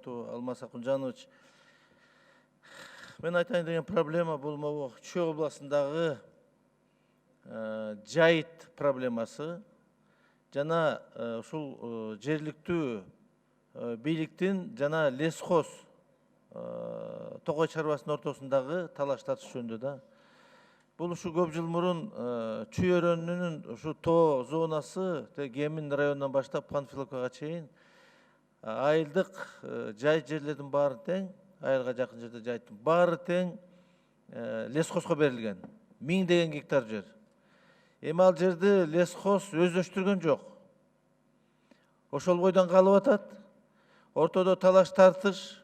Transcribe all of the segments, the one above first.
урматтуу Алмаз Акунжанович. Мен айтайын деген проблема бул могу Чүй областындагы жайыт проблемасы жана ушул жергиликтүү бийликтин жана лесхоз токой чарбасынын ортосундагы талаш тартыш жөнүндө да. Бул ушу көп жыл мурун Чүй өрөөнүнүн ушу тоо зонасы Кемин районунан баштап Панфиловкага чейин айылдык жай жерлердин баары тең, айылга жакын жерде жайыттын баары тең лесхозго берилген. 1000 гектар жер. Эми ал жерди лесхоз өздөштүргөн жок. Ошол бойдон калып атат. Ортодо талаш тартыш,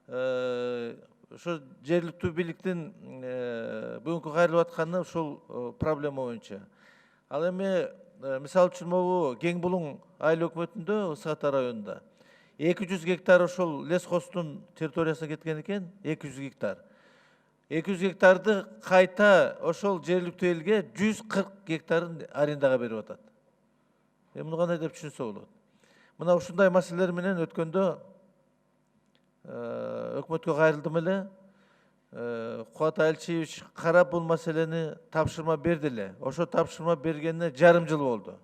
ошо жергиликтүү бийликтин бүгүнкү кайрылып атканы ушул проблема боюнча. Ал эми мисалы үчүн могу Кең Булуң айыл өкмөтүндө Ысык Ата районунда 200 гектар ошол лесхоздун территориясына кеткен экен, 200 гектар. 200 гектарды кайта ошол жергиликтүү элге 140 гектарын арендага берип атат. Муну кандай деп түшүнсө болот? Мына ушундай маселелер менен өткөндө өкмөткө кайрылдым эле. Кубат Алчиевич карап бул маселени тапшырма берди эле. Ошо тапшырма бергенине жарым жыл болду.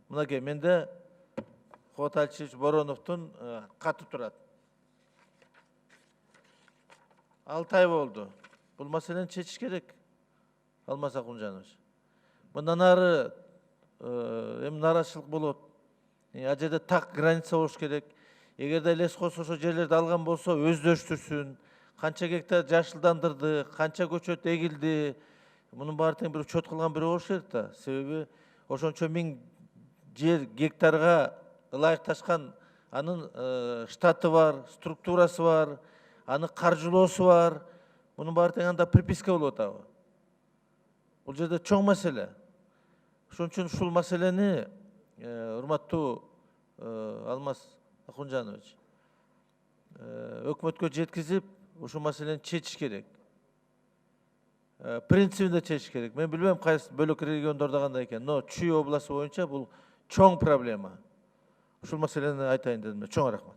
Мынакей менде Кубат Алчиевич Бороновдун каты турат. 6 ай болду. Бул маселени чечиш керек, Алмаз Акунжанович. Мындан ары эми нааразычылык болот. Ал жерде так граница болуш керек. Эгерде лесхоз ошо жерлерди алган болсо өздөштүрсүн. Канча гектар жашылдандырды, канча көчөт эгилди. Мунун баары тең бир учет кылган бирөө болуш керек да. Себеби ошончо 1000 жер гектарга ылайыкташкан анын штаты бар, структурасы бар, анын каржылоосу бар. Мунун баары тең анда приписка болуп атабы? Бул жерде чоң маселе. Ошон үчүн ушул маселени урматтуу Алмаз Акунжанович өкмөткө жеткизип, ушул маселени чечиш керек. Принцибинде чечиш керек. Мен билбейм кайсы бөлөк региондордо кандай экен, но Чүй областы боюнча бул чоң проблема. Ушул маселени айтайын дедим. Чоң рахмат.